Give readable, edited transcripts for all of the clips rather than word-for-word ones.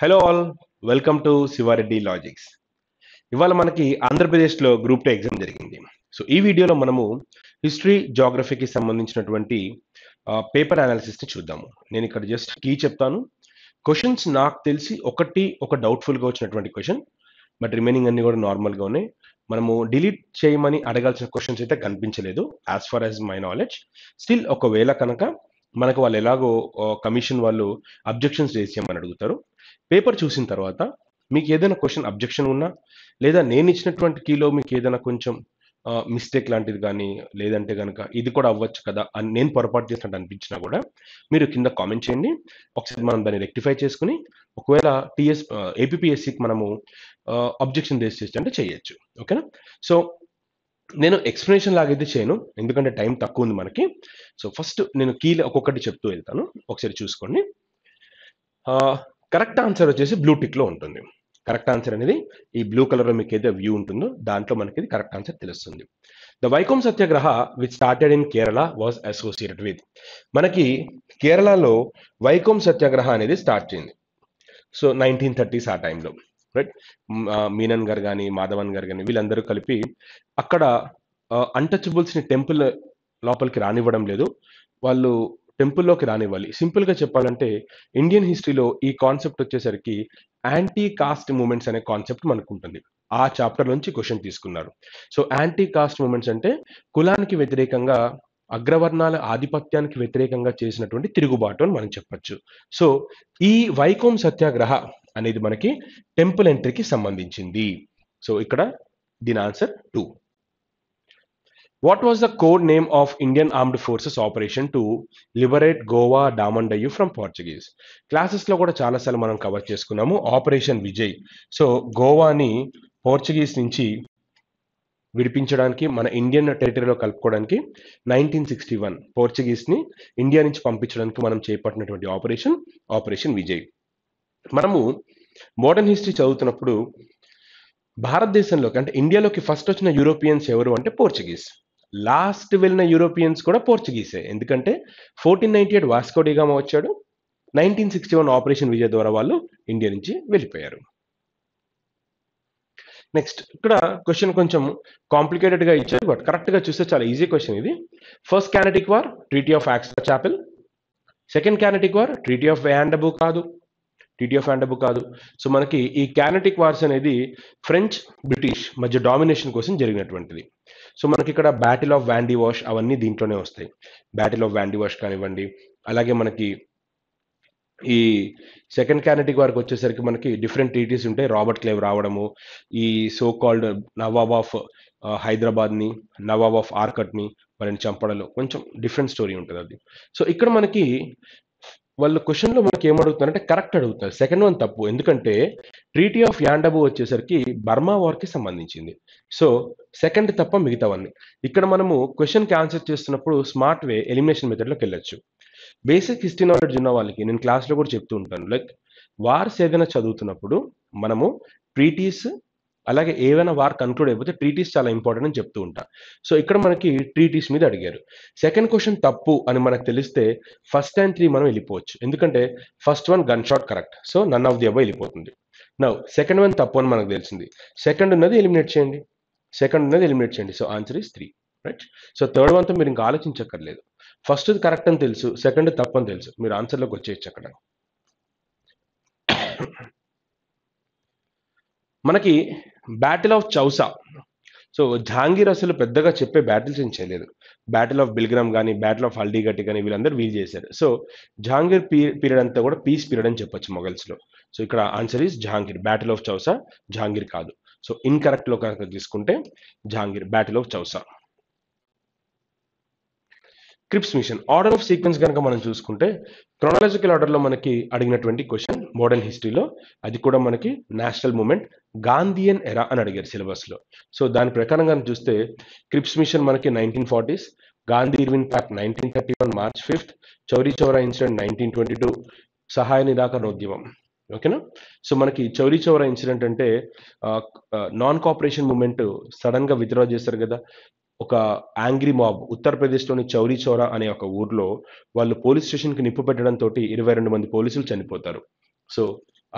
Hello all, welcome to Shiva Reddy logics. ఇవాళ మనకి ఆంధ్రప్రదేశ్లో గ్రూప్ 2 ఎగ్జామ్ జరిగింది. సో ఈ వీడియోలో మనము హిస్టరీ, జాగ్రఫీకి సంబంధించినటువంటి పేపర్ అనాలిసిస్ని చూద్దాము. నేను ఇక్కడ జస్ట్ కీ చెప్తాను. క్వశ్చన్స్ నాకు తెలిసి ఒక డౌట్ఫుల్గా వచ్చినటువంటి క్వశ్చన్, బట్ రిమైనింగ్ అన్ని కూడా నార్మల్గా ఉన్నాయి. మనము డిలీట్ చేయమని అడగాల్సిన క్వశ్చన్స్ అయితే కనిపించలేదు as far as my knowledge. Still ఒకవేళ కనుక మనకు వాళ్ళు ఎలాగో కమిషన్ వాళ్ళు అబ్జెక్షన్స్ రేస్ చేయమని అడుగుతారు. పేపర్ చూసిన తర్వాత మీకు ఏదైనా క్వశ్చన్ అబ్జెక్షన్ ఉన్నా, లేదా నేను ఇచ్చినటువంటి కీలో మీకు ఏదైనా కొంచెం మిస్టేక్ లాంటిది కానీ, లేదంటే కనుక ఇది కూడా అవ్వచ్చు కదా అని నేను పొరపాటు చేసినట్టు అనిపించినా కూడా మీరు కింద కామెంట్ చేయండి. ఒకసారి మనం దాన్ని రెక్టిఫై చేసుకుని ఒకవేళ ఏపీఎస్సికి మనము అబ్జెక్షన్ రేస్ చేస్తే అంటే చేయొచ్చు. ఓకేనా? సో నేను ఎక్స్ప్లెనేషన్ లాగైతే చేయను, ఎందుకంటే టైం తక్కువ ఉంది మనకి. సో ఫస్ట్ నేను కీలో ఒక్కొక్కటి చెప్తూ వెళ్తాను, ఒకసారి చూసుకోండి. కరెక్ట్ ఆన్సర్ వచ్చేసి బ్లూ టిక్లో ఉంటుంది. కరెక్ట్ ఆన్సర్ అనేది ఈ బ్లూ కలర్లో మీకు ఏదైతే వ్యూ ఉంటుందో దాంట్లో మనకి ఇది కరెక్ట్ ఆన్సర్ తెలుస్తుంది. The Vaikom Satyagraha which started in Kerala was associated with. మనకి కేరళలో వైకోం సత్యాగ్రహ అనేది స్టార్ట్ చేయింది. సో 1930s ఆ టైంలో, రైట్? మీనన్ గారు కానీ, మాధవన్ గారు కానీ వీళ్ళందరూ కలిపి అక్కడ అన్టచబుల్స్ని టెంపుల్ లోపలికి రానివ్వడం లేదు, వాళ్ళు టెంపుల్లోకి రానివ్వాలి. సింపుల్గా చెప్పాలంటే ఇండియన్ హిస్టరీలో ఈ కాన్సెప్ట్ వచ్చేసరికి యాంటీ కాస్ట్ మూమెంట్స్ అనే కాన్సెప్ట్ మనకు ఉంటుంది. ఆ చాప్టర్ నుంచి క్వశ్చన్ తీసుకున్నారు. సో యాంటీ కాస్ట్ మూమెంట్స్ అంటే కులానికి వ్యతిరేకంగా, అగ్రవర్ణాల ఆధిపత్యానికి వ్యతిరేకంగా చేసినటువంటి తిరుగుబాటు అని మనం చెప్పొచ్చు. సో ఈ వైకోం సత్యాగ్రహ అనేది మనకి టెంపుల్ ఎంట్రీకి సంబంధించింది. సో ఇక్కడ దీని answer 2. What was the code name of Indian armed forces operation to liberate Goa, Daman Diu from Portuguese? క్లాసెస్లో కూడా చాలాసార్లు మనం కవర్ చేసుకున్నాము ఆపరేషన్ విజయ్. సో గోవాని పోర్చుగీస్ నుంచి విడిపించడానికి, మన ఇండియన్ టెరిటరీలో కలుపుకోవడానికి 1961 పోర్చుగీస్ని ఇండియా నుంచి పంపించడానికి మనం చేపట్టినటువంటి ఆపరేషన్ విజయ్. మనము మోడర్న్ హిస్టరీ చదువుతున్నప్పుడు భారతదేశంలోకి అంటే ఇండియాలోకి ఫస్ట్ వచ్చిన యూరోపియన్స్ ఎవరు అంటే పోర్చుగీస్. లాస్ట్ వెళ్ళిన యూరోపియన్స్ కూడా పోర్చుగీసే, ఎందుకంటే 1498 వాస్కో డి గామా వచ్చాడు, 1961 ఆపరేషన్ విజయ్ ద్వారా వాళ్ళు ఇండియా నుంచి వెళ్ళిపోయారు. నెక్స్ట్ ఇక్కడ క్వశ్చన్ కొంచెం కాంప్లికేటెడ్గా ఇచ్చారు, బట్ కరెక్ట్గా చూస్తే చాలా ఈజీ క్వశ్చన్ ఇది. First Carnatic war treaty of Oxford chapel. Second Carnatic war treaty of Yandabo కాదు. సో మనకి ఈ క్యానటిక్ వార్స్ అనేది ఫ్రెంచ్, బ్రిటిష్ మధ్య డామినేషన్ కోసం జరిగినటువంటిది. సో మనకి ఇక్కడ బ్యాటిల్ ఆఫ్ వ్యాండీ వాష్ అవన్నీ దీంట్లోనే వస్తాయి. బ్యాటిల్ ఆఫ్ వ్యాండీ వాష్ కానివ్వండి, అలాగే మనకి ఈ సెకండ్ క్యానటిక్ వార్కి వచ్చేసరికి మనకి డిఫరెంట్ ట్రీటీస్ ఉంటాయి. రాబర్ట్ క్లేవ్ రావడము, ఈ సో కాల్డ్ నవాబ్ ఆఫ్ హైదరాబాద్ని, నవాబ్ ఆఫ్ ఆర్కట్ని వాళ్ళని చంపడంలో కొంచెం డిఫరెంట్ స్టోరీ ఉంటుంది అది. సో ఇక్కడ మనకి వాళ్ళు క్వశ్చన్లో మనకి ఏమడుగుతారంటే కరెక్ట్ అడుగుతారు. సెకండ్ వన్ తప్పు, ఎందుకంటే ట్రీటీ ఆఫ్ యాండబూ వచ్చేసరికి బర్మా వార్కి సంబంధించింది. సో సెకండ్ తప్ప మిగతావన్నీ. ఇక్కడ మనము క్వశ్చన్కి ఆన్సర్ చేస్తున్నప్పుడు స్మార్ట్ వే ఎలిమినేషన్ మెథడ్లోకి వెళ్ళొచ్చు. బేసిక్ హిస్టరీ నాలెడ్జ్ ఉన్న వాళ్ళకి నేను క్లాస్లో కూడా చెప్తూ ఉంటాను, లైక్ వార్స్ ఏదైనా చదువుతున్నప్పుడు మనము ట్రీటీస్, అలాగే ఏవైనా వార్ కన్క్లూడ్ అయిపోతే ట్రీటీస్ చాలా ఇంపార్టెంట్ అని చెప్తూ ఉంటా. సో ఇక్కడ మనకి ట్రీటీస్ మీద అడిగారు. సెకండ్ క్వశ్చన్ తప్పు అని మనకు తెలిస్తే ఫస్ట్ అండ్ 3 మనం వెళ్ళిపోవచ్చు, ఎందుకంటే first one gun shot correct, so none of the above వెళ్ళిపోతుంది. నౌ సెకండ్ వన్ తప్పు అని మనకు తెలిసింది, సెకండ్ ఉన్నది ఎలిమినేట్ చేయండి. So answer is 3, right? So third వన్తో మీరు ఇంకా ఆలోచించక్కర్లేదు. ఫస్ట్ కరెక్ట్ అని తెలుసు, సెకండ్ తప్పు అని తెలుసు, మీరు ఆన్సర్లోకి వచ్చేయచ్చు అక్కడ. మనకి battle of Chausa. So Jahangir అసలు పెద్దగా చెప్పే బ్యాటిల్స్ ఏం చేయలేదు. బ్యాటిల్ ఆఫ్ బిల్గ్రామ్ కానీ, బ్యాటిల్ ఆఫ్ హల్దీఘట్టి కానీ వీళ్ళందరూ వీల్ చేశారు. సో జహాంగీర్ పీరియడ్ అంతా కూడా పీస్ పీరియడ్ అని చెప్పొచ్చు మొఘల్స్లో. సో ఇక్కడ answer is Jahangir. Battle of Chausa Jahangir కాదు. సో ఇన్కరెక్ట్లో కనుక తీసుకుంటే Jahangir, battle of Chausa. క్రిప్స్ machine order of sequence కనుక మనం చూసుకుంటే క్రోనాలజికల్ ఆర్డర్లో మనకి అడిగినటువంటి క్వశ్చన్ మోడర్న్ హిస్టరీలో, అది కూడా మనకి నేషనల్ మూమెంట్ గాంధీయన్ ఎరా అని అడిగారు సిలబస్లో. సో దాని ప్రకారం కనుక చూస్తే క్రిప్స్ మిషన్ మనకి 1940s, Gandhi Irwin pact 1931 March 5th, Chauri Chaura incident 1922, సహాయ నిరాకరణ ఉద్యమం. ఓకేనా? సో మనకి చౌరీ చౌరా ఇన్సిడెంట్ అంటే నాన్ కోఆపరేషన్ మూమెంట్ సడన్గా విత్డ్రా చేస్తారు కదా, ఒక యాంగ్రీ మాబ్ ఉత్తరప్రదేశ్లోని చౌరీ చౌరా అనే ఒక ఊర్లో వాళ్ళు పోలీస్ స్టేషన్కి నిప్పు పెట్టడంతో 22 మంది పోలీసులు చనిపోతారు. సో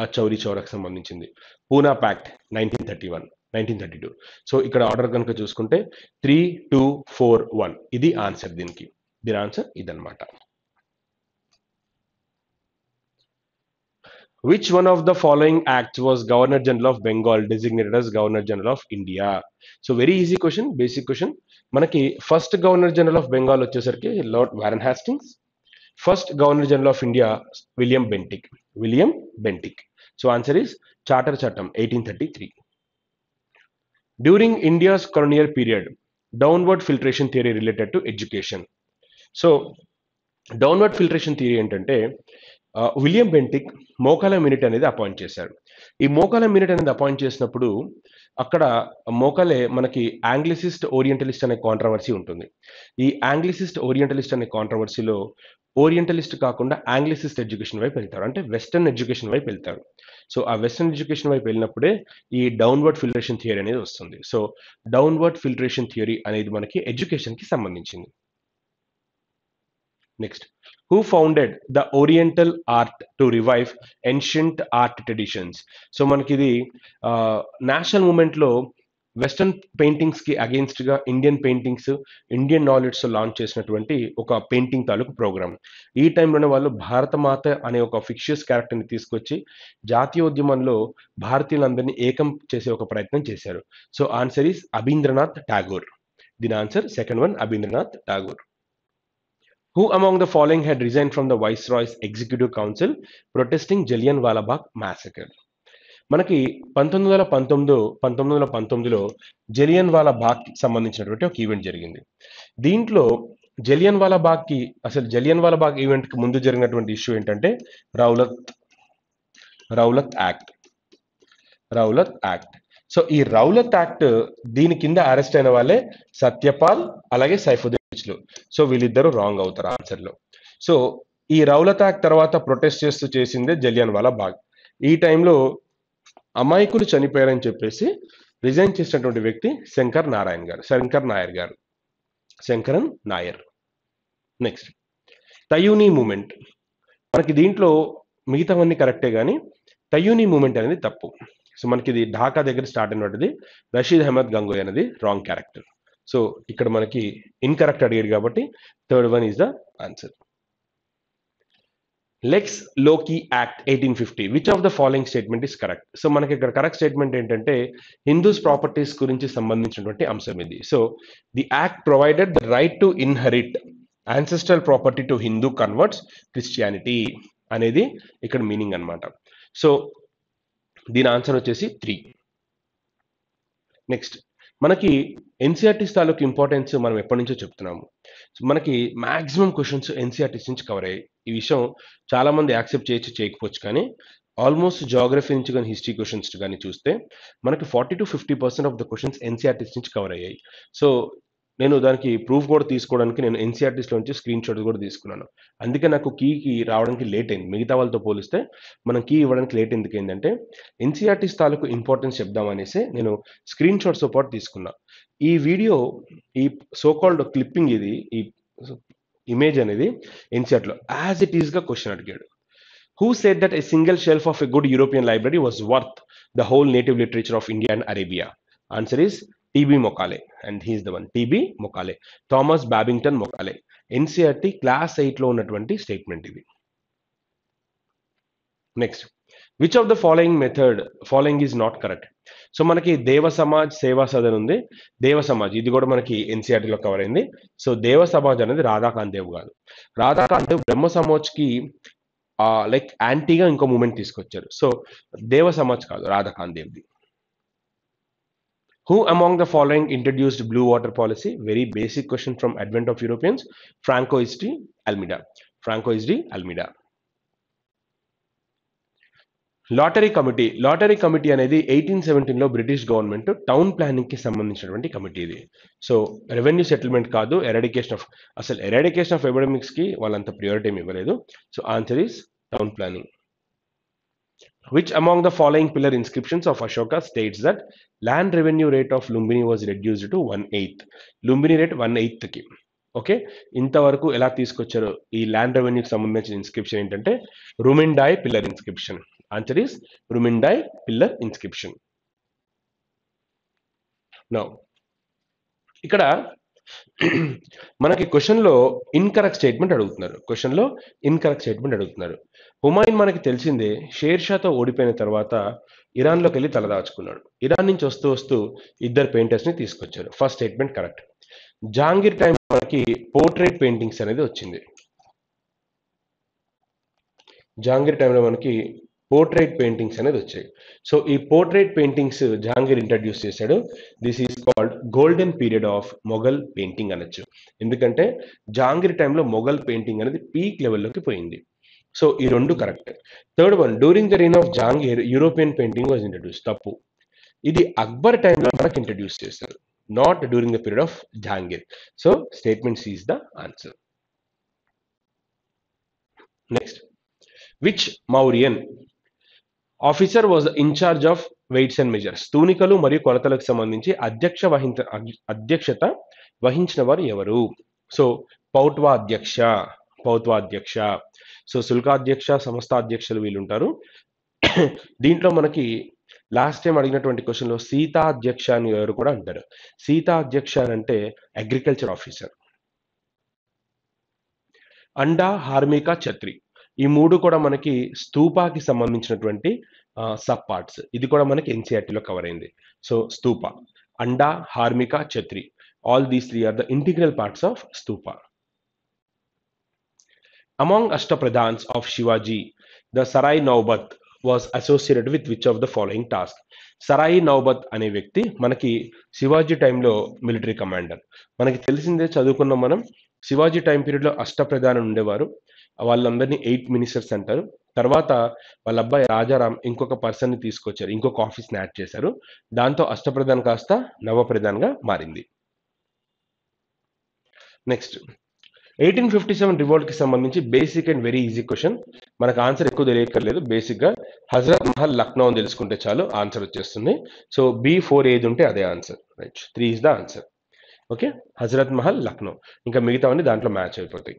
ఆ చౌరీ చౌరాకు సంబంధించింది. పూనా ప్యాక్ట్ 1932. సో ఇక్కడ ఆర్డర్ కనుక చూసుకుంటే 3, 2, 4, 1 ఇది ఆన్సర్. దీని ఆన్సర్ ఇదన్నమాట. Which one of the following acts was Governor General of Bengal designated as Governor General of India? So very easy question, basic question. మనకి first governor general of Bengal వచ్చేసరికి lord Warren Hastings, first governor general of India William Bentinck. So answer is charter చట్టం 1833. During India's colonial period downward filtration theory related to education. So downward filtration theory ఏంటంటే William Bentinck Macaulay minute అనేది appoint చేశాడు. ఈ మోకాల minute అనేది appoint చేసినప్పుడు అక్కడ మోకాలే మనకి ఆంగ్లిసిస్ట్ ఓరియంటలిస్ట్ అనే కాంట్రవర్సీ ఉంటుంది. ఈ ఆంగ్లిసిస్ట్ ఓరియంటలిస్ట్ అనే కాంట్రవర్సీలో ఓరియంటలిస్ట్ కాకుండా ఆంగ్లిసిస్ట్ ఎడ్యుకేషన్ వైపు వెళ్తారు, అంటే వెస్టర్న్ ఎడ్యుకేషన్ వైపు వెళ్తారు. సో ఆ వెస్టర్న్ ఎడ్యుకేషన్ వైపు వెళ్ళినప్పుడే ఈ డౌన్వర్డ్ ఫిల్టరేషన్ థియరీ అనేది వస్తుంది. సో డౌన్వర్డ్ ఫిల్టరేషన్ థియరీ అనేది మనకి ఎడ్యుకేషన్కి సంబంధించింది. Next, who founded the Oriental art to revive ancient art traditions? So మనకి ఇది నేషనల్ మూమెంట్లో వెస్టర్న్ పెయింటింగ్స్ కి అగేన్స్ట్ గా Indian paintings, Indian knowledge launch చేసినటువంటి ఒక పెయింటింగ్ తాలూకు ప్రోగ్రామ్. ఈ టైంలోనే వాళ్ళు భారతమాత అనే ఒక ఫిక్షియస్ క్యారెక్టర్ని తీసుకొచ్చి జాతీయోద్యమంలో భారతీయులందరినీ ఏకం చేసే ఒక ప్రయత్నం చేశారు. So answer is Abanindranath Tagore. దీని ఆన్సర్ second one, Abanindranath Tagore. Who among the following had resigned from the Viceroy's Executive Council protesting Jallianwala Bagh massacre? మనకి 1919లో జలియన్వాలా బాగ్ సంబంధించినటువంటి ఒక ఈవెంట్ జరిగింది. దీంట్లో జలియన్వాలా బాగ్ ఈవెంట్ కి ముందు జరిగినటువంటి ఇష్యూ ఏంటంటే రౌలత్ యాక్ట్. సో ఈ రౌలత్ యాక్ట్ దీని కింద అరెస్ట్ అయిన వాళ్ళే సత్యపాల్ అలాగే సైఫుద్దీన్. సో వీళ్ళిద్దరూ రాంగ్ అవుతారు ఆన్సర్ లో. సో ఈ రౌలత్ యాక్ట్ తర్వాత ప్రొటెస్ట్ చేసిందే జలియన్వాలా బాగ్. ఈ టైంలో అమాయకులు చనిపోయారని చెప్పేసి రిజైన్ చేసినటువంటి వ్యక్తి శంకరన్ నాయర్. నెక్స్ట్, తయూని మూమెంట్. మనకి దీంట్లో మిగతావన్నీ కరెక్టే కానీ తయూని మూమెంట్ అనేది తప్పు. సో మనకి ఇది ఢాకా దగ్గర స్టార్ట్ అయినటువంటిది. రషీద్ అహ్మద్ గంగోయ్ అనేది రాంగ్ క్యారెక్టర్. సో ఇక్కడ మనకి ఇన్కరెక్ట్ అడిగారు కాబట్టి third one is the answer. Lex loci act 1850. Which of the following statement is correct? So మనకి ఇక్కడ కరెక్ట్ స్టేట్మెంట్ ఏంటంటే హిందూస్ ప్రాపర్టీస్ గురించి సంబంధించినటువంటి అంశం ఇది. So the act provided the right to inherit ancestral property to Hindu converts Christianity అనేది ఇక్కడ meaning అన్నమాట. సో దీని ఆన్సర్ వచ్చేసి 3. నెక్స్ట్, మనకి ఎన్సీఆర్టీస్ తాలూకు ఇంపార్టెన్స్ మనం ఎప్పటి నుంచో చెప్తున్నాము. మనకి మాక్సిమం క్వశ్చన్స్ ఎన్సీఆర్టీస్ నుంచి కవర్ అయ్యాయి. ఈ విషయం చాలా మంది యాక్సెప్ట్ చేయకపోవచ్చు, కానీ ఆల్మోస్ట్ జాగ్రఫీ నుంచి కానీ హిస్టరీ క్వశ్చన్స్ కానీ చూస్తే మనకి 40 to 50% of the questions NCERTs నుంచి కవర్ అయ్యాయి. సో నేను దానికి ప్రూఫ్ కూడా తీసుకోవడానికి నేను ఎన్సీఆర్టీస్లో నుంచి స్క్రీన్ షాట్స్ కూడా తీసుకున్నాను. అందుకే నాకు కీకి రావడానికి లేట్ అయింది. మిగతా వాళ్ళతో పోలిస్తే మనం కీ ఇవ్వడానికి లేట్ ఎందుకు అయిందంటే ఎన్సీఆర్టీస్ తాలూకు ఇంపార్టెన్స్ చెప్దామనేసి నేను స్క్రీన్ షాట్స్తో పాటు తీసుకున్నా. ఈ వీడియో, ఈ సోకాల్డ్ క్లిప్పింగ్, ఇది ఈ ఇమేజ్ అనేది ఎన్సీఆర్టీలో యాజ్ ఇట్ ఈస్గా క్వశ్చన్ అడిగాడు. Who said that a single shelf of a good European library was worth the whole native literature of India and Arabia? Answer is T.B. Mokkale, and he is the one. T.B. Mokkale, Thomas Babington Mokkale. NCERT class 8లో ఉన్నటువంటి statement ఇది. Next, which of the following is not correct? So మనకి దేవ సమాజ్, సేవా సదన్ ఉంది. దేవ సమాజ్ ఇది కూడా మనకి ఎన్సీఆర్టీలో కవర్ అయింది. సో దేవ సమాజ్ అనేది రాధాకాంత్ దేవ్ కాదు. రాధాకాంత్ దేవ్ బ్రహ్మ సమాజ్కి లైక్ యాంటీగా ఇంకో మూమెంట్ తీసుకొచ్చారు. సో దేవ సమాజ్ కాదు, Radhakant దేవ్ది. Who among the following introduced blue water policy? Very basic question from advent of Europeans. Francois de Almeida. Lottery committee అనేది 1817లో బ్రిటిష్ గవర్నమెంట్ టౌన్ ప్లానింగ్ కి సంబంధించినటువంటి కమిటీ ఇది. సో రెవెన్యూ సెటిల్మెంట్ కాదు, eradication of epidemics కి వాళ్ళంత priority ఇవ్వలేదు. So answer is town planning. Which among the following pillar inscriptions of Ashoka states that land revenue rate of Lumbini was reduced to 1/8? Lumbini rate 1/8 కి. Okay, ఇంతవరకు ఎలా తీసుకొచ్చారు? ఈ land రెవెన్యూకి సంబంధించిన inscription ఏంటంటే Rummindei pillar inscription. Answer is Rummindei pillar inscription. Now ఇక్కడ మనకి క్వశ్చన్లో ఇన్కరెక్ట్ స్టేట్మెంట్ అడుగుతున్నారు. హుమాయూన్ మనకి తెలిసిందే షేర్ షాతో ఓడిపోయిన తర్వాత ఇరాన్లోకి వెళ్ళి తలదాచుకున్నాడు. ఇరాన్ నుంచి వస్తూ వస్తూ ఇద్దరు పెయింటర్స్ని తీసుకొచ్చారు. First statement correct. Jahangir time మనకి పోర్ట్రేట్ పెయింటింగ్స్ అనేది వచ్చింది. జహాంగీర్ టైంలో మనకి పోర్ట్రేట్ పెయింటింగ్స్ అనేది వచ్చాయి. సో ఈ పోర్ట్రేట్ పెయింటింగ్స్ జహాంగీర్ ఇంట్రడ్యూస్ చేశాడు. This is called golden period of Mughal painting అనొచ్చు. ఎందుకంటే జహాంగీర్ టైంలో మొఘల్ పెయింటింగ్ అనేది పీక్ లెవెల్లోకి పోయింది. సో ఈ రెండు correct. Third one, during the reign of Jahangir European painting was introduce. తప్పు. ఇది అక్బర్ టైంలో మనకు ఇంట్రడ్యూస్ చేస్తారు, not during the period of Jahangir. So statement C is the answer. Next, which Mauryan officer was in charge of weights and measures? తూనికలు మరియు కొలతలకు సంబంధించి అధ్యక్షత వహించిన వారు ఎవరు? సో పౌత్వాధ్యక్ష. సో శుల్కాధ్యక్ష, సంస్థాధ్యక్షులు వీళ్ళు ఉంటారు. దీంట్లో మనకి లాస్ట్ టైం అడిగినటువంటి క్వశ్చన్లో సీతాధ్యక్ష అని ఎవరు కూడా అంటారు. సీతాధ్యక్ష అంటే అగ్రికల్చర్ ఆఫీసర్. అండా, హార్మిక, ఛత్రి ఈ మూడు కూడా మనకి స్తూపాకి సంబంధించినటువంటి సబ్ పార్ట్స్. ఇది కూడా మనకి ఎన్సీఆర్టీలో కవర్ అయింది. So stupa, anda, harmika, chhatri, all these three are the integral parts of stupa. Among Ashtapradhans of Shivaji, the Sarai Naubat was associated with which of the following task? Sarai Naubat అనే వ్యక్తి మనకి శివాజీ టైంలో మిలిటరీ కమాండర్. మనకి తెలిసిందే, చదువుకున్నాం మనం. శివాజీ టైం పీరియడ్లో అష్టప్రధానులు ఉండేవారు. వాళ్ళందరినీ 8 మినిస్టర్స్ అంటారు. తర్వాత వాళ్ళ అబ్బాయి రాజారాం ఇంకొక పర్సన్ని తీసుకొచ్చారు, ఇంకొక ఆఫీస్ని యాడ్ చేశారు. దాంతో అష్టప్రధాన్ కాస్త నవప్రధాన్గా మారింది. నెక్స్ట్, 1857 రివోల్ట్కి సంబంధించి basic and very easy question. మనకు ఆన్సర్ ఎక్కువ తెలియక్కర్లేదు. బేసిక్గా హజరత్ మహల్ లక్నో అని తెలుసుకుంటే చాలు, ఆన్సర్ వచ్చేస్తుంది. సో B4 ఏది ఉంటే అదే ఆన్సర్. Right, 3 is the answer. Okay, Hazrat Mahal Lucknow. ఇంకా మిగతావన్నీ దాంట్లో మ్యాచ్ అయిపోతాయి.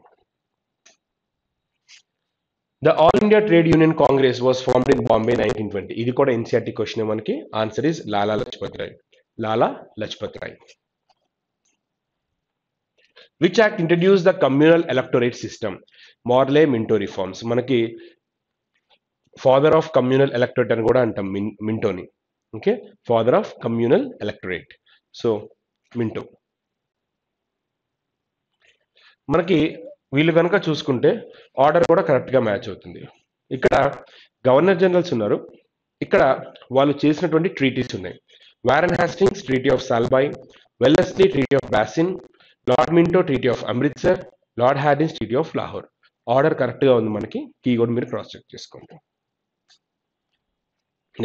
The all India trade union congress was formed in Bombay 1920. ఇది కూడా ఎన్సీఆర్టీ క్వశ్చన్. మనకి answer is Lala Lajpat Rai. Which act introduce the communal electorate system? Morley Minto reforms. మనకి ఫాదర్ ఆఫ్ కమ్యూనల్ ఎలక్టోరేట్ అని కూడా అంటాం మింటోని. Okay, father of communal electorate. So Minto. మనకి వీళ్ళు కనుక చూసుకుంటే ఆర్డర్ కూడా కరెక్ట్గా మ్యాచ్ అవుతుంది. ఇక్కడ గవర్నర్ జనరల్స్ ఉన్నారు, ఇక్కడ వాళ్ళు చేసినటువంటి ట్రీటీస్ ఉన్నాయి. Warren Hastings treaty of Salbai, Wellesley treaty of Bassein, lord Minto treaty of Amritsar, lord Hardinge treaty of Lahore. Order కరెక్ట్గా ఉంది మనకి. కీ కూడా మీరు క్రాస్ చెక్ చేసుకోండి.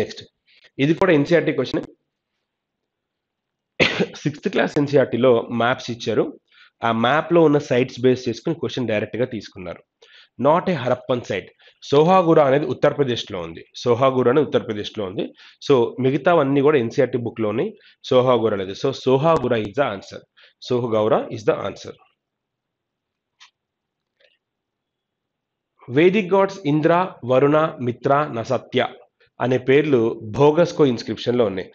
నెక్స్ట్, ఇది కూడా ఎన్సీఆర్టీ క్వశ్చన్. 6th క్లాస్ ఎన్సీఆర్టీలో మ్యాప్స్ ఇచ్చారు. ఆ మ్యాప్లో ఉన్న సైట్స్ బేస్ చేసుకుని క్వశ్చన్ డైరెక్ట్గా తీసుకున్నారు. Not a Harappan site. Sohagaura అనేది ఉత్తరప్రదేశ్లో ఉంది. సో మిగతావన్నీ కూడా ఎన్సీఆర్టీ బుక్లోని సోహాగురా లేదు. So Sohagaura is the answer. Vedic gods Indra, Varuna, Mitra, Nasatya అనే పేర్లు భోగస్కో ఇన్స్క్రిప్షన్లో ఉన్నాయి.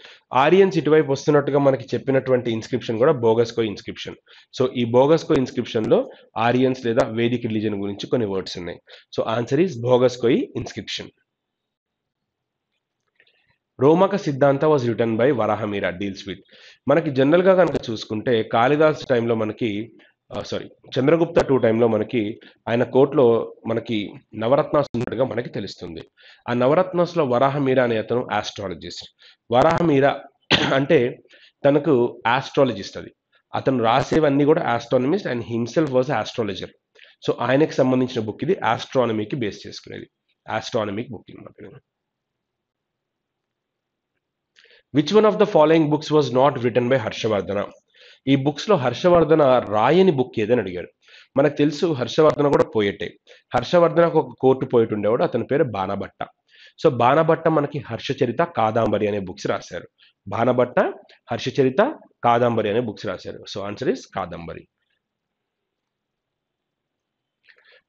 ఆరియన్స్ ఇటువైపు వస్తున్నట్టుగా మనకి చెప్పినటువంటి ఇన్స్క్రిప్షన్ కూడా భోగస్కో ఇన్స్క్రిప్షన్. సో ఈ భోగస్కో ఇన్స్క్రిప్షన్లో ఆరియన్స్ లేదా వేదిక్ రిలీజన్ గురించి కొన్ని వర్డ్స్ ఉన్నాయి. So answer is Boghazkoi inscription. Romaka Siddhanta was written by Varahamihira deals with. మనకి జనరల్గా కనుక చూసుకుంటే కాళిదాస్ టైంలో మనకి చంద్రగుప్త 2 టైంలో మనకి ఆయన కోర్టులో మనకి నవరత్నాస్ ఉన్నట్టుగా మనకి తెలుస్తుంది. ఆ నవరత్నాస్లో వరాహమీర అనే అతను ఆస్ట్రాలజిస్ట్. వరాహమీర అంటే తనకు ఆస్ట్రాలజిస్ట్. అతను రాసేవన్నీ కూడా astronomist and himself was astrologer. So ఆయనకి సంబంధించిన బుక్ ఇది. ఆస్ట్రానమీకి బేస్ చేసుకునేది. ఆస్ట్రానమిక్ బుక్ అనమాట. Which one of the following books was not written by Harshavardhana? ఈ బుక్స్లో హర్షవర్ధన రాయని బుక్ ఏదని అడిగారు. మనకు తెలుసు హర్షవర్ధన కూడా పోయేటే. హర్షవర్ధనకు ఒక కోర్టు పోయిట్ ఉండేవాడు, అతని పేరు బాణభట్ట. సో బాణభట్ట మనకి హర్షచరిత, కాదాంబరి అనే బుక్స్ రాశారు. బాణభట్ట హర్షచరిత, కాదాంబరి అనే బుక్స్ రాశారు. So answer is Kadambari.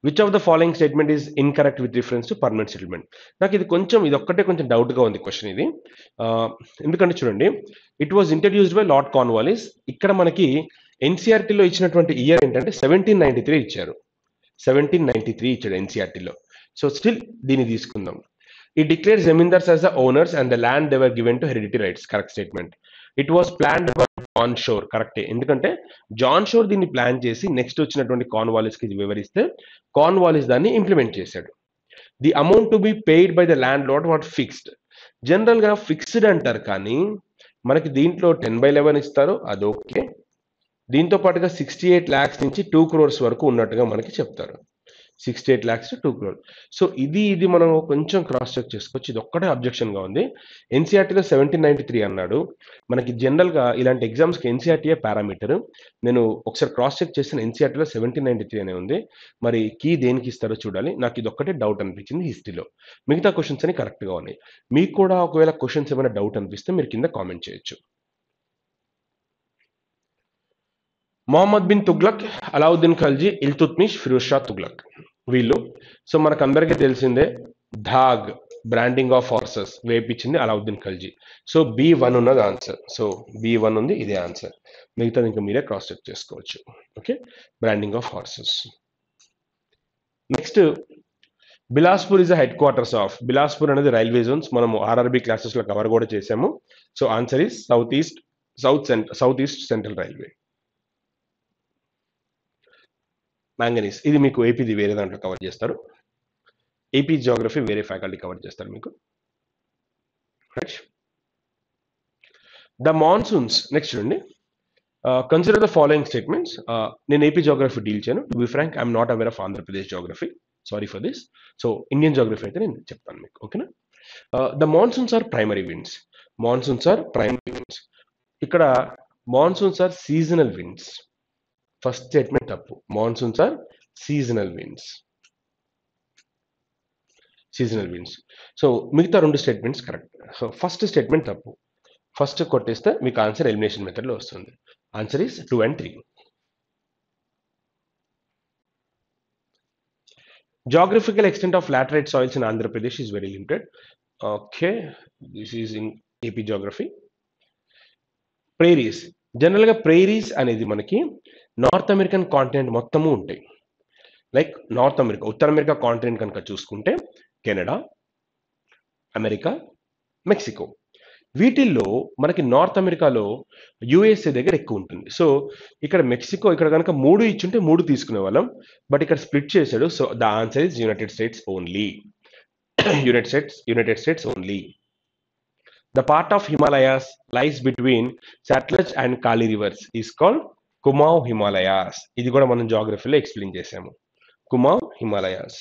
Which of the following statement is incorrect with reference to permanent settlement. నాకు ఇది ఒక్కటే కొంచెం డౌట్గా ఉంది క్వశ్చన్ ఇది. ఎందుకంటే చూడండి, it was introduced by lord Cornwallis. ఇక్కడ మనకి ఎన్సీఆర్టీలో ఇచ్చినటువంటి ఇయర్ ఏంటంటే 1793 ఇచ్చారు. 1793 ఇచ్చాడు ఎన్సీఆర్టీలో. సో స్టిల్ దీన్ని తీసుకుందాం. ఈ declare zamindars as the owners and the land they were given to hereditary rights. Correct statement. It was planned by John Shore. కరెక్టే, ఎందుకంటే జాన్ షోర్ దీన్ని ప్లాన్ చేసి నెక్స్ట్ వచ్చినటువంటి కార్న్వాలిస్ కి వివరిస్తే కార్న్వాలిస్ దాన్ని ఇంప్లిమెంట్ చేశాడు. The amount to be paid by the land lord what fixed. General గా fixed అంటారు, కానీ మనకి దీంట్లో 10/11 ఇస్తారు, అది ఓకే. దీంతో పాటుగా 68 lakhs నుంచి 2 crores వరకు ఉన్నట్టుగా మనకి చెప్తారు. 68 lakhs to 2 crores. సో ఇది మనం కొంచెం క్రాస్ చెక్ చేసుకోవచ్చు. ఇది ఒక్కటే అబ్జెక్షన్ గా ఉంది. ఎన్సీఆర్టీలో 1793 అన్నాడు. మనకి జనరల్ గా ఇలాంటి ఎగ్జామ్స్ కి ఎన్సీఆర్టీఏ పారామీటర్. నేను ఒకసారి క్రాస్ చెక్ చేసిన ఎన్సీఆర్టీలో 1793 అనే ఉంది. మరి కీ దేనికి ఇస్తారో చూడాలి. నాకు ఇది ఒక్కటే డౌట్ అనిపించింది హిస్టరీలో. మిగతా క్వశ్చన్స్ అని కరెక్ట్ గా ఉన్నాయి. మీకు కూడా ఒకవేళ క్వశ్చన్స్ ఏమైనా డౌట్ అనిపిస్తే మీరు కింద కామెంట్ చేయొచ్చు. మొహమ్మద్ బిన్ తుగ్లక్, అలావుద్దీన్ ఖల్జీ, ఇల్తుత్మిష్, ఫిరోజ్ షా తుగ్లక్ వీళ్ళు. సో మనకు అందరికీ తెలిసిందే ధాగ్ బ్రాండింగ్ ఆఫ్ హార్సెస్ వేపించింది అలావుద్దీన్ ఖల్జీ. సో B1 ఉన్నది ఆన్సర్. సో B1 ఉంది, ఇదే ఆన్సర్. మిగతాది ఇంకా మీరే క్రాస్ చెక్ చేసుకోవచ్చు. Okay, branding of horses. Next, Bilaspur is the headquarters of. Bilaspur అనేది రైల్వే జోన్స్. మనము ఆర్ఆర్బి క్లాసెస్ లో కవర్ కూడా చేసాము. So answer is south east central railway. Manganese, ఇది మీకు ఏపీది వేరే దాంట్లో కవర్ చేస్తారు. ఏపీ జియోగ్రఫీ వేరే ఫ్యాకల్టీ కవర్ చేస్తారు మీకు. The monsoons. నెక్స్ట్ చూడండి, కన్సిడర్ ద ఫాలోయింగ్ స్టేట్మెంట్స్. నేను ఏపీ జియోగ్రఫీ డీల్ చేయను. To be frank, I'm not aware of Andhra Pradesh geography. Sorry for this. So Indian geography అయితే నేను చెప్తాను మీకు. ఓకేనా. The monsoons are primary winds. Monsoons are primary winds. ఇక్కడ monsoons are seasonal winds. First statement తప్పు. Monsoons are seasonal winds. Seasonal winds. So మిగతా రెండు statements correct. So first statement తప్పు. ఫస్ట్ కొట్టేస్తే మీకు ఆన్సర్ ఎలిమినేషన్ మెథడ్లో వస్తుంది. Answer is 2 and 3. Geographical extent of laterite soils in Andhra Pradesh is very limited. Okay, this is in AP geography. Prairies. జనరల్గా ప్రైరీస్ అనేది మనకి నార్త్ అమెరికన్ కాంటినెంట్ మొత్తము ఉంటాయి. లైక్ నార్త్ అమెరికా, ఉత్తర అమెరికా కాంటినెంట్ కనుక చూసుకుంటే Canada, America, Mexico. వీటిల్లో మనకి north అమెరికాలో యుఎస్ఏ దగ్గర ఎక్కువ ఉంటుంది. సో ఇక్కడ మెక్సికో, ఇక్కడ కనుక 3 ఇచ్చుంటే 3 తీసుకునే వాళ్ళం. బట్ ఇక్కడ స్ప్లిట్ చేశాడు. So the answer is United states only. United states only. The part of Himalayas lies between Satluj and Kali rivers is called Kumaon Himalayas. ఇది కూడా మనం జాగ్రఫీలో ఎక్స్ప్లెయిన్ చేసాము. Kumaon Himalayas.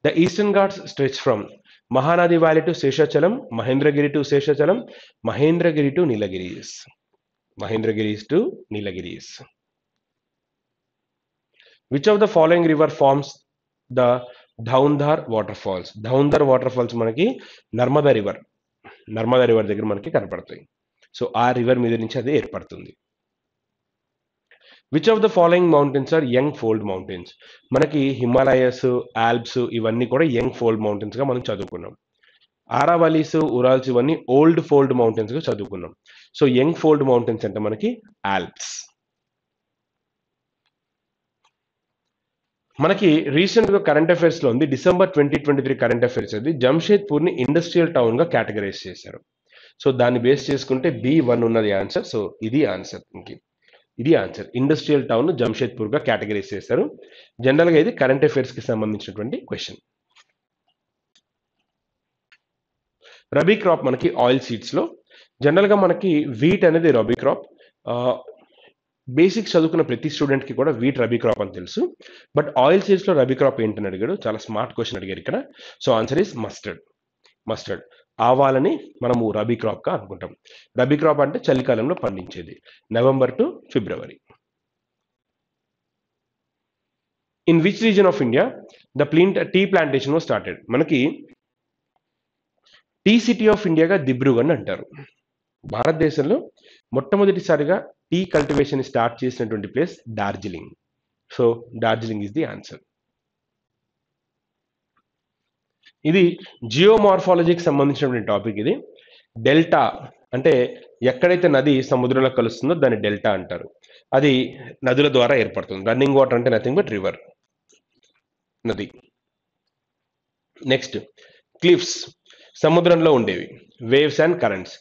The Eastern Ghats stretch from Mahanadi Valley to Seshachalam, Mahendragiri to Seshachalam, Mahendragiri to Nilagiris. Mahendragiris to Nilagiris. Which of the following river forms the Dhuandhar water falls? Dhuandhar water falls మనకి Narmada river దగ్గర మనకి కనపడతాయి. So ఆ river మీద నుంచి అది ఏర్పడుతుంది. Which of the following mountains are young fold mountains? మనకి హిమాలయస్, ఆల్ప్స్ ఇవన్నీ కూడా యంగ్ ఫోల్డ్ మౌంటైన్స్ గా మనం చదువుకున్నాం. ఆరావలీస్, ఉరాల్స్ ఇవన్నీ ఓల్డ్ ఫోల్డ్ మౌంటైన్స్ గా చదువుకున్నాం. సో యంగ్ ఫోల్డ్ మౌంటైన్స్ అంటే మనకి ఆల్ప్స్. మనకి రీసెంట్ గా కరెంట్ అఫైర్స్ లో ఉంది, డిసెంబర్ 2023 కరెంట్ అఫైర్స్ అది జంషేద్పూర్ ని ఇండస్ట్రియల్ టౌన్ గా కేటగరైజ్ చేశారు. సో దాన్ని బేస్ చేసుకుంటే B1 ఉన్నది ఆన్సర్. సో ఇది ఆన్సర్. ఇది ఆన్సర్. ఇండస్ట్రియల్ టౌన్ జంషేద్పూర్ గా కేటగరైజ్ చేశారు. జనరల్ గా ఇది కరెంట్ అఫైర్స్ కి సంబంధించినటువంటి క్వశ్చన్. రబీ క్రాప్ మనకి ఆయిల్ సీడ్స్ లో జనరల్ గా మనకి వీట్ అనేది రబీ క్రాప్. బేసిక్స్ చదువుకున్న ప్రతి స్టూడెంట్ కి కూడా వీట్ రబీ క్రాప్ అని తెలుసు. బట్ ఆయిల్ సీడ్స్ లో రబీ క్రాప్ ఏంటని అడిగాడు. చాలా స్మార్ట్ క్వశ్చన్ అడిగారు ఇక్కడ. So answer is mustard. ఆవాలని మనము రబీ క్రాప్ గా అనుకుంటాం. రబీ క్రాప్ అంటే చలికాలంలో పండించేది, November to February. In which region of India the tea plantation was started? మనకి టీ సిటీ ఆఫ్ ఇండియాగా దిబ్రూగఢ్ అంటారు. భారతదేశంలో మొట్టమొదటిసారిగా టీ కల్టివేషన్ స్టార్ట్ చేసినటువంటి place Darjeeling. So Darjeeling is the answer. ఇది జియోమార్ఫాలజీకి సంబంధించినటువంటి టాపిక్. ఇది డెల్టా అంటే ఎక్కడైతే నది సముద్రంలో కలుస్తుందో దాన్ని డెల్టా అంటారు. అది నదుల ద్వారా ఏర్పడుతుంది. రన్నింగ్ వాటర్ అంటే నథింగ్ బట్ రివర్, నది. నెక్స్ట్ క్లిఫ్స్ సముద్రంలో ఉండేవి. వేవ్స్ అండ్ కరెంట్స్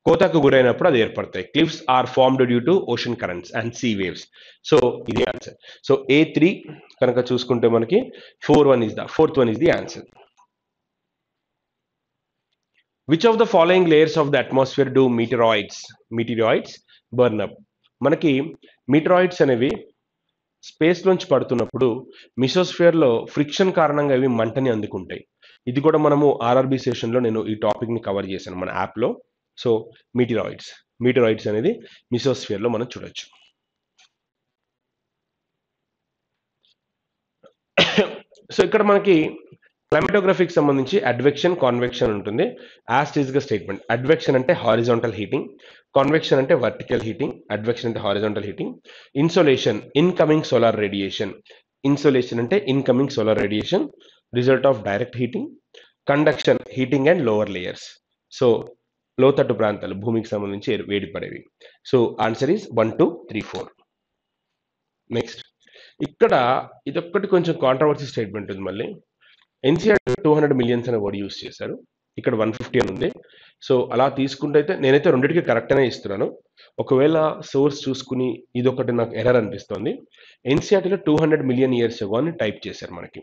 కోతకు గురైనప్పుడు అది ఏర్పడతాయి. Cliffs are formed due to ocean currents and sea waves. So ఇది ఆన్సర్. సో A3 కనుక చూసుకుంటే మనకి 4th one is the answer. Which of the following layers of the atmosphere do meteoroids burn up? మనకి మీటరాయిడ్స్ అనేవి space నుంచి పడుతున్నప్పుడు మిసోస్ఫియర్ లో friction కారణంగా ఇవి మంటని అందుకుంటాయి. ఇది కూడా మనము ఆర్ఆర్బి సెషన్లో నేను ఈ టాపిక్ ని కవర్ చేశాను మన యాప్లో. సో మీటరాయిడ్స్ అనేది మిసోస్ఫియర్ లో మనం చూడొచ్చు. సో ఇక్కడ మనకి క్లైమాటోగ్రఫీకి సంబంధించి అడ్వెక్షన్, కాన్వెక్షన్ ఉంటుంది. యాజ్ ఇట్ ఈస్ గా స్టేట్మెంట్. అడ్వెక్షన్ అంటే హారిజాంటల్ హీటింగ్, కాన్వెక్షన్ అంటే వర్టికల్ హీటింగ్, అడ్వెక్షన్ అంటే horizontal heating. Insolation incoming solar radiation, insolation అంటే incoming solar radiation result of direct heating. Conduction heating and lower layers. So లోతట్టు ప్రాంతాలు భూమికి సంబంధించి వేడి పడేవి. So answer is 1, 2, 3, 4. నెక్స్ట్ ఇక్కడ ఇదొక్కటి కొంచెం కాంట్రవర్సీ స్టేట్మెంట్ ఉంది. మళ్ళీ ఎన్సీఆర్టీ 200 మిలియన్స్ అనే వర్డ్ యూస్ చేశారు, ఇక్కడ 150 అని ఉంది. సో అలా తీసుకుంటే అయితే నేనైతే రెండింటికి కరెక్ట్ అనే ఇస్తున్నాను. ఒకవేళ సోర్స్ చూసుకుని ఇదొకటి నాకు ఎర్రర్ అనిపిస్తుంది. ఎన్సీఆర్టీలో 200 మిలియన్ ఇయర్స్ అగో అని టైప్ చేశారు మనకి.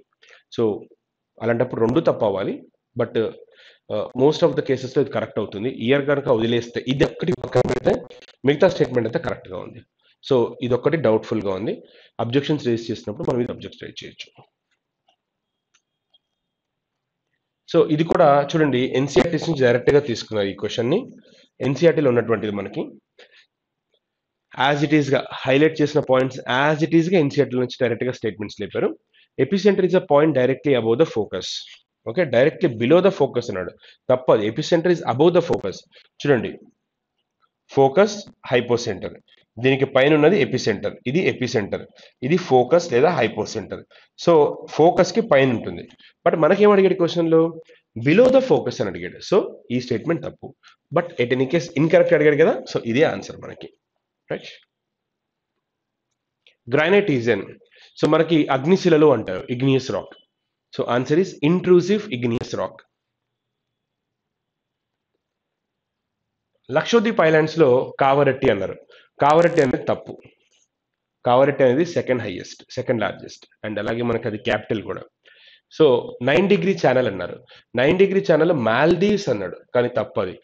సో అలాంటప్పుడు రెండు తప్పు అవ్వాలి. బట్ మోస్ట్ ఆఫ్ ద కేసెస్లో ఇది కరెక్ట్ అవుతుంది. ఇయర్ కనుక వదిలేస్తే ఇది ఒక్కటి పక్కన పెడితే మిగతా స్టేట్మెంట్ అయితే కరెక్ట్గా ఉంది. సో ఇదొక్కటి డౌట్ఫుల్గా ఉంది. అబ్జెక్షన్స్ రేజ్ చేసినప్పుడు మనం ఇది అబ్జెక్ట్ రేజ్ చేయొచ్చు. సో ఇది కూడా చూడండి, ఎన్సీఆర్టీస్ నుంచి డైరెక్ట్గా తీసుకున్నారు ఈ క్వశ్చన్ని. ఎన్సీఆర్టీలో ఉన్నటువంటిది మనకి యాజ్ ఇట్ ఈస్గా హైలైట్ చేసిన పాయింట్స్ యాజ్ ఇట్ ఈస్గా ఎన్సీఆర్టీ నుంచి డైరెక్ట్గా స్టేట్మెంట్స్ లేపారు. Epicentre is a point directly above the focus. Okay, directly below the focus అన్నాడు, తప్పదు. Epicentre is above the focus. చూడండి, ఫోకస్ హైపోసెంటర్, దీనికి పైన ఉన్నది ఎపిసెంటర్, ఇది ఎపిసెంటర్, ఇది ఫోకస్ లేదా హైపోసెంటర్. సో ఫోకస్ కి పైన ఉంటుంది. బట్ మనకేం అడిగాడు క్వశ్చన్లో, బిలో ద ఫోకస్ అని అడిగాడు. సో ఈ స్టేట్మెంట్ తప్పు. But at any case incorrect అడిగాడు కదా, సో ఇదే ఆన్సర్ మనకి. రైట్. గ్రానైట్ ఈజన్, సో మనకి అగ్నిశిలలు అంటారు, igneous rock. So answer is intrusive igneous rock. Lakshadweep islands లో కావరట్టి అన్నారు. కావరట్టి అనేది తప్పు. కావరట్టి అనేది సెకండ్ లార్జెస్ట్ అండ్ అలాగే మనకి అది క్యాపిటల్ కూడా. సో 9 డిగ్రీ ఛానల్ అన్నారు. 9 డిగ్రీ ఛానల్ మాల్దీవ్స్ అన్నాడు, కానీ తప్పది.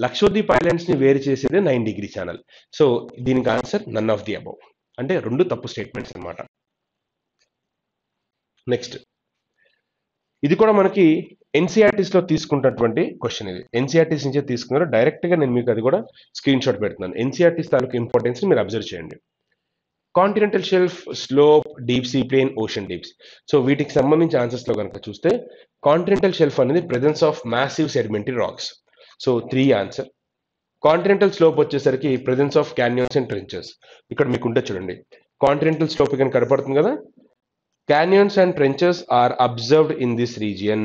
లక్షద్వీప్ ఐలాండ్స్ ని వేరు చేసేదే 9 డిగ్రీ ఛానల్. సో దీనికి answer none of the above. అంటే రెండు తప్పు స్టేట్మెంట్స్ అన్నమాట. నెక్స్ట్ ఇది కూడా మనకి ఎన్సీఆర్టీస్ లో తీసుకున్నటువంటి క్వశ్చన్. ఇది ఎన్సీఆర్టీస్ నుంచే తీసుకున్నారు డైరెక్ట్ గా. నేను మీకు అది కూడా స్క్రీన్ షాట్ పెడుతున్నాను. ఎన్సీఆర్టీస్ తాలూకు ఇంపార్టెన్స్ ని మీరు అబ్జర్వ్ చేయండి. Continental shelf, slope, deep sea plain, ocean deeps. So వీటికి సంబంధించి ఆన్సర్స్ లో కనుక చూస్తే కాంటినెంటల్ షెల్ఫ్ అనేది presence of massive sedimentary rocks. So 3 answer. Continental slope వచ్చేసరికి presence of canyons and trenches. ఇక్కడ మీకు ఉంటే చూడండి, కాంటినెంటల్ స్లోప్ ఇక్కడ కనపడుతుంది కదా. Canyons and trenches are observed in this region.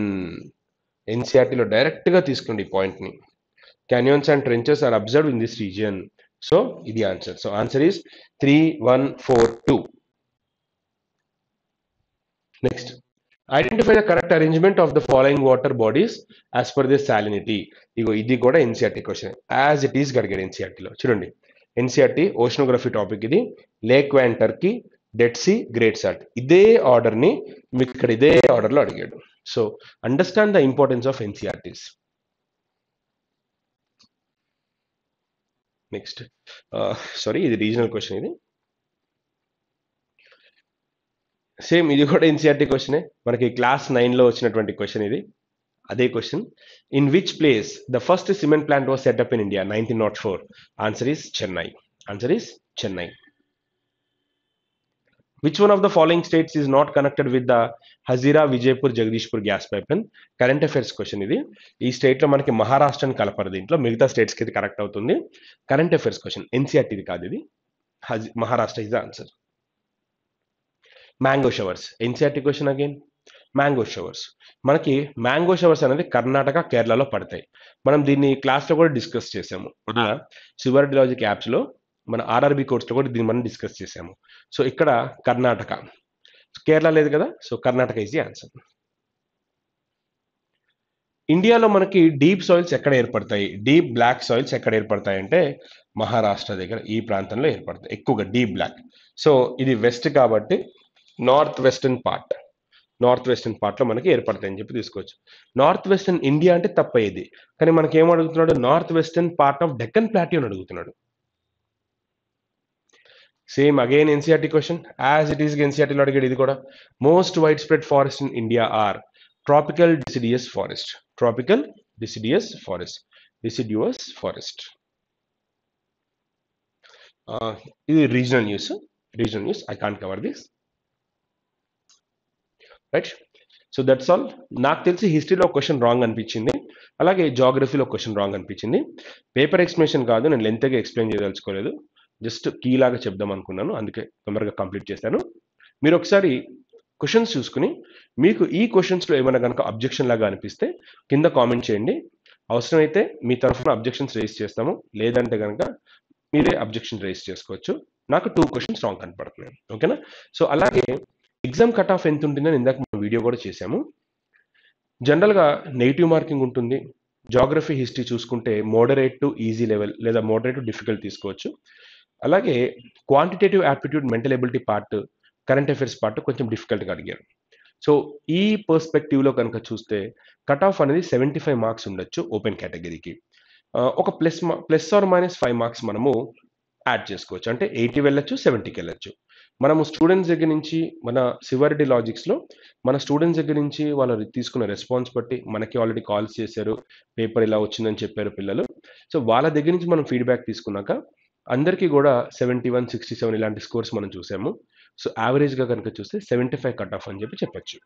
ఎన్సీఆర్టీలో డైరెక్ట్ గా తీసుకోండి ఈ పాయింట్ ని. Canyons and trenches are observed in this region. So ఇది answer. So answer is 3, 1, 4, 2. Next, identify the correct arrangement of the following water bodies as per the salinity. ఇగో ఇది కూడా NCERT question. As it is అడిగాడు ఎన్సీఆర్టీలో. చూడండి, NCERT oceanography topic ఇది. Lake Van Turkey, dead sea, great salt, ఇదే order ని మీకు ఇక్కడ ఇదే ఆర్డర్ లో అడిగాడు. So understand the importance of NCERTs. Next sorry, ఇది రీజనల్ క్వశ్చన్. ఇది సేమ్, ఇది కూడా ఎన్సీఆర్టీ క్వశ్చనే. మనకి క్లాస్ 9 లో వచ్చినటువంటి క్వశ్చన్ ఇది. అదే question. In which place the first cement plant was setup in India 1904? Answer is Chennai. Answer is Chennai. Which one of the following states is not connected with the Hazira Vijaypur Jagdishpur gas pipeline? Current affairs question ఇది. ఈ state లో మనకి మహారాష్ట్రని కలపరు, దీంట్లో మిగతా states కి ఇది correct అవుతుంది. Current affairs question, ఎన్సీఆర్టీది కాదు ఇది. Maharashtra is the answer. Mango showers, NCERT question again. Mango showers, మనకి మ్యాంగో షవర్స్ అనేది కర్ణాటక, కేరళలో పడతాయి. మనం దీన్ని క్లాస్లో కూడా డిస్కస్ చేసాము మన సివర్ లాజిక్ యాప్స్లో, మన ఆర్ఆర్బి కోర్స్లో కూడా దీన్ని మనం డిస్కస్ చేసాము. సో ఇక్కడ కర్ణాటక, కేరళ లేదు కదా, so Karnataka is the answer. ఇండియాలో మనకి డీప్ సాయిల్స్ ఎక్కడ ఏర్పడతాయి, డీప్ బ్లాక్ సాయిల్స్ ఎక్కడ ఏర్పడతాయి అంటే మహారాష్ట్ర దగ్గర ఈ ప్రాంతంలో ఏర్పడతాయి ఎక్కువగా డీప్ బ్లాక్. సో ఇది వెస్ట్ కాబట్టి నార్త్ వెస్టర్న్ పార్ట్లో మనకి ఏర్పడతాయని చెప్పి తీసుకోవచ్చు. నార్త్ వెస్టర్న్ ఇండియా అంటే తప్పయ్యేది, కానీ మనకి ఏం అడుగుతున్నాడు, north western part of Deccan plateau అని అడుగుతున్నాడు. Same again NCERT question, as it is ఎన్సీఆర్టీలో అడిగాడు ఇది కూడా. Most wide spread forest in India are tropical deciduous forest. Tropical deciduous forest. ఇది regional news, I can't cover this, right. So that's all. నాకు తెలిసి హిస్టరీలో క్వశ్చన్ రాంగ్ అనిపించింది, అలాగే జాగ్రఫీలో క్వశ్చన్ రాంగ్ అనిపించింది. పేపర్ ఎక్స్ప్లెనేషన్ కాదు, నేను లెంత్గా ఎక్స్ప్లెయిన్ చేయదలుచుకోలేదు, జస్ట్ కీ లాగా చెప్దాం అనుకున్నాను, అందుకే తొందరగా కంప్లీట్ చేశాను. మీరు ఒకసారి క్వశ్చన్స్ చూసుకుని మీకు ఈ క్వశ్చన్స్లో ఏమైనా కనుక అబ్జెక్షన్ లాగా అనిపిస్తే కింద కామెంట్ చేయండి. అవసరమైతే మీ తరఫున అబ్జెక్షన్స్ రేస్ చేస్తాము, లేదంటే కనుక మీరే అబ్జెక్షన్ రేస్ చేసుకోవచ్చు. నాకు 2 క్వశ్చన్స్ రాంగ్ కనపడుతున్నాయి, ఓకేనా. సో అలాగే ఎగ్జామ్ కట్ ఆఫ్ ఎంత ఉంటుందని ఇందాక మనం వీడియో కూడా చేశాము. జనరల్గా నెగిటివ్ మార్కింగ్ ఉంటుంది. జాగ్రఫీ, హిస్టరీ చూసుకుంటే మోడరేట్ టు ఈజీ లెవెల్ లేదా మోడరేట్ టు డిఫికల్ట్ తీసుకోవచ్చు. అలాగే quantitative aptitude, mental ability part, current affairs part కొంచెం డిఫికల్ట్గా అడిగారు. సో ఈ పర్స్పెక్టివ్లో కనుక చూస్తే కట్ ఆఫ్ అనేది 75 మార్క్స్ ఉండొచ్చు ఓపెన్ కేటగిరీకి. ఒక ప్లస్ ఆర్ మైనస్ 5 మార్క్స్ మనము యాడ్ చేసుకోవచ్చు, అంటే 80 వెళ్ళొచ్చు, 70కి వెళ్ళొచ్చు. మనము స్టూడెంట్స్ దగ్గర నుంచి, మన సివరిటీ లాజిక్స్లో మన స్టూడెంట్స్ దగ్గర నుంచి వాళ్ళు తీసుకున్న రెస్పాన్స్ బట్టి, మనకి ఆల్రెడీ కాల్స్ చేశారు, పేపర్ ఇలా వచ్చిందని చెప్పారు పిల్లలు. సో వాళ్ళ దగ్గర నుంచి మనం ఫీడ్బ్యాక్ తీసుకున్నాక అందరికీ కూడా 71, 67 ఇలాంటి స్కోర్స్ మనం చూసాము. సో యావరేజ్గా కనుక చూస్తే 75 కట్ ఆఫ్ అని చెప్పొచ్చు.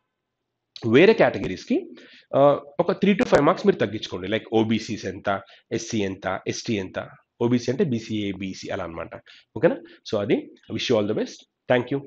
వేరే కేటగిరీస్కి ఒక 3 to 5 మార్క్స్ మీరు తగ్గించుకోండి, లైక్ ఓబీసీస్ ఎంత, ఎస్సీ ఎంత, ఎస్టీ ఎంత. ఓబీసీ అంటే బీసీఏ, బీసీ అలా అనమాట, ఓకేనా. సో అది wish you all the best, thank you.